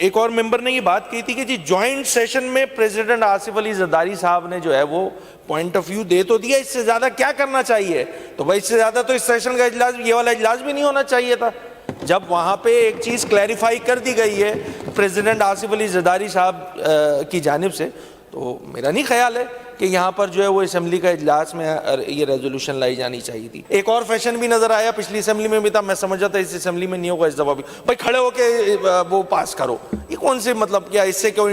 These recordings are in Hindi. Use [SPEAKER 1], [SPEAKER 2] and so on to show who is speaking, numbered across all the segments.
[SPEAKER 1] एक और मेंबर ने ये बात कही थी कि जी ज्वाइंट सेशन में प्रेसिडेंट आसिफ अली जरदारी साहब ने जो है वो पॉइंट ऑफ व्यू दे तो दिया, इससे ज्यादा क्या करना चाहिए? तो भाई इससे ज्यादा तो इस सेशन का इजलास, ये वाला इजलास भी नहीं होना चाहिए था। जब वहां पे एक चीज क्लैरिफाई कर दी गई है प्रेसिडेंट आसिफ अली जरदारी साहब की जानिब से, तो मेरा नहीं ख्याल है कि यहाँ पर जो है वो असेंबली का इजलास में ये रेजोल्यूशन लाई जानी चाहिए थी। एक और फैशन भी नजर आया, पिछली असेंबली में भी था, मैं समझ था इस असेंबली में नहीं होगा, इस दफा भी भाई खड़े होके वो पास करो। ये कौन से मतलब क्या, इससे क्यों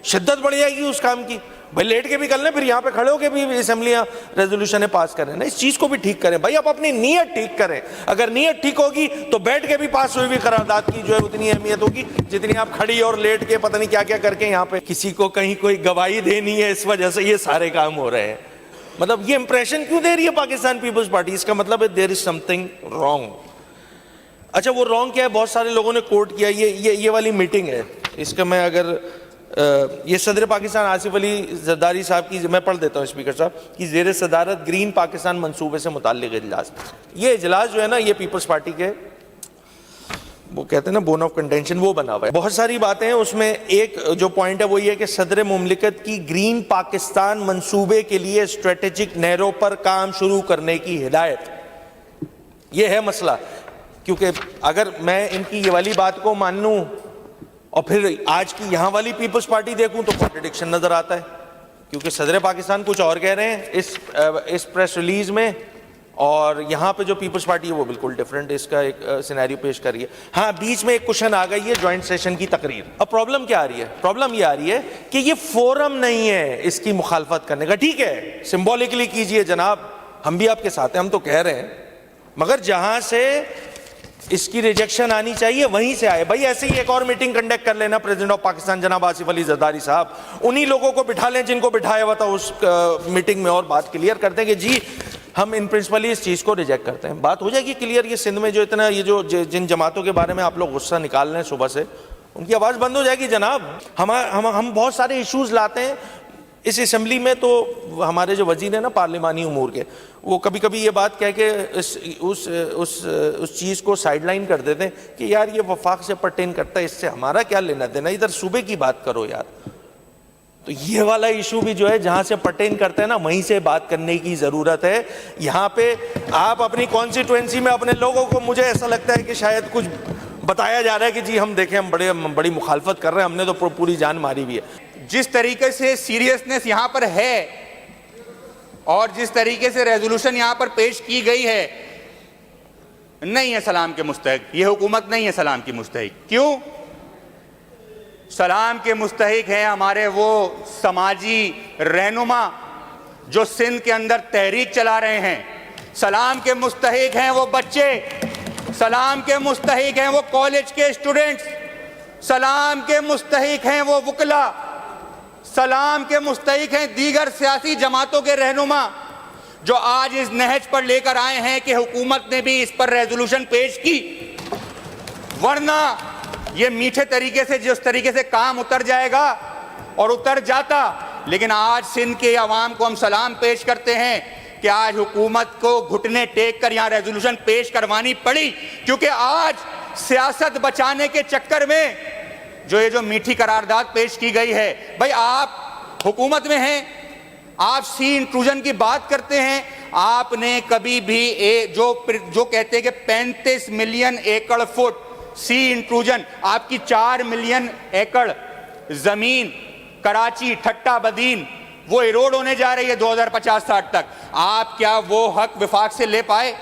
[SPEAKER 1] शिद्दत बढ़ जाएगी उस काम की? भाई लेट के भी कर लें, फिर यहाँ पे खड़े होके भी असेंबलियां रेजोल्यूशन पास करें ना, इस चीज को भी ठीक करें भाई। आप अपनी नीयत ठीक करें, अगर नीयत ठीक होगी तो बैठ के भी पास हुई भी करारदाद की जो है उतनी अहमियत होगी जितनी आप खड़ी और लेट के पता नहीं क्या क्या करके यहाँ पे किसी को कहीं कोई गवाही देनी है, इस वजह से ये सारे काम हो रहे हैं। मतलब ये इंप्रेशन क्यों दे रही है पाकिस्तान पीपल्स पार्टी? इसका मतलब है देयर इज समथिंग रॉन्ग। अच्छा, वो रॉन्ग क्या है? बहुत सारे लोगों ने कोट किया, ये वाली मीटिंग है, इसका मैं अगर ये सदर पाकिस्तान आसिफ अली जरदारी साहब की, मैं पढ़ देता हूँ स्पीकर साहब की, ज़ेर सदारत ग्रीन पाकिस्तान मंसूबे से मुताल्लिक इजलास। ये इजलास जो है ना, ये पीपल्स पार्टी के वो कहते हैं ना बोन ऑफ कंटेंशन, वो बना हुआ है। बहुत सारी बातें हैं उसमें, एक जो पॉइंट है वो ये कि सदर मुमलिकत की ग्रीन पाकिस्तान मंसूबे के लिए स्ट्रेटेजिक नहरों पर काम शुरू करने की हिदायत। ये है मसला, क्योंकि अगर मैं इनकी ये वाली बात को मान लूँ और फिर आज की यहाँ वाली पीपल्स पार्टी देखूं तो कॉन्ट्रडिक्शन नजर आता है, क्योंकि सदर पाकिस्तान कुछ और कह रहे हैं इस प्रेस रिलीज में, और यहाँ पे जो पीपल्स पार्टी है वो बिल्कुल डिफरेंट इसका एक सिनेरियो पेश कर रही है। हाँ, बीच में एक क्वेश्चन आ गई है ज्वाइंट सेशन की तकरीर। अब प्रॉब्लम क्या आ रही है? प्रॉब्लम ये आ रही है कि ये फोरम नहीं है इसकी मुखालफत करने का। ठीक है, सिंबॉलिकली कीजिए जनाब, हम भी आपके साथ हैं, हम तो कह रहे हैं, मगर जहां से इसकी रिजेक्शन आनी चाहिए वहीं से आए। भाई ऐसे ही एक और मीटिंग कंडक्ट कर लेना प्रेसिडेंट ऑफ पाकिस्तान जनाब आसिफ अली जरदारी साहब, उन्हीं लोगों को बिठा लें जिनको बिठाया हुआ था उस मीटिंग में, और बात क्लियर करते हैं कि जी हम इन प्रिंसिपली इस चीज़ को रिजेक्ट करते हैं। बात हो जाएगी क्लियर। ये सिंध में जो इतना ये जो जिन जमातों के बारे में आप लोग गुस्सा निकाल रहे हैं सुबह से, उनकी आवाज़ बंद हो जाएगी जनाब। हम बहुत सारे इशूज़ लाते हैं इस असेंबली में, तो हमारे जो वजीर हैं ना पार्लिमानी उमूर के, वो कभी कभी ये बात कह के उस चीज़ को साइडलाइन कर देते हैं कि यार ये वफाक से पर्टेन करता है, इससे हमारा क्या लेना देना, इधर सूबे की बात करो यार। तो ये वाला इशू भी जो है जहां से पर्टेन करते हैं ना, वहीं से बात करने की ज़रूरत है। यहाँ पे आप अपनी कॉन्स्टिट्यूएंसी में अपने लोगों को, मुझे ऐसा लगता है कि शायद कुछ बताया जा रहा है कि जी हम देखें हम बड़ी मुखालफत कर रहे हैं, हमने तो पूरी जान मारी भी है।
[SPEAKER 2] जिस तरीके से सीरियसनेस यहाँ पर है और जिस तरीके से रेजोल्यूशन यहाँ पर पेश की गई है, नहीं है सलाम के मुस्तहिक। ये हुकूमत नहीं है सलाम की मुस्तहिक। क्यों? सलाम के मुस्तहिक हैं हमारे वो समाजी रहनुमा जो सिंध के अंदर तहरीक चला रहे हैं। सलाम के मुस्तहिक हैं वो बच्चे, सलाम के मुस्तहिक हैं वो कॉलेज के स्टूडेंट्स, सलाम के मुस्तहिक हैं वो वकला, सलाम के मुस्तहिक हैं दीगर सियासी जमातों के रहनुमा जो आज इस नहज पर लेकर आए हैं कि हुकूमत ने भी इस पर रेजोल्यूशन पेश की। वरना ये मीठे तरीके से जिस तरीके से काम उतर जाएगा और उतर जाता, लेकिन आज सिंध के अवाम को हम सलाम पेश करते हैं कि आज हुकूमत को घुटने टेक कर यहाँ रेजोल्यूशन पेश करवानी पड़ी, क्योंकि आज सियासत बचाने के चक्कर में जो मीठी करारदाद पेश की गई है। भाई आप हुकूमत में हैं, आप सी इंट्रूजन की बात करते हैं, आपने कभी भी जो कहते हैं कि 35 मिलियन एकड़ फुट सी इंट्रूजन, आपकी 4 मिलियन एकड़ जमीन कराची ठट्टा बदीन वो इरोड होने जा रही है 2050-60 तक, आप क्या वो हक विफाक से ले पाए?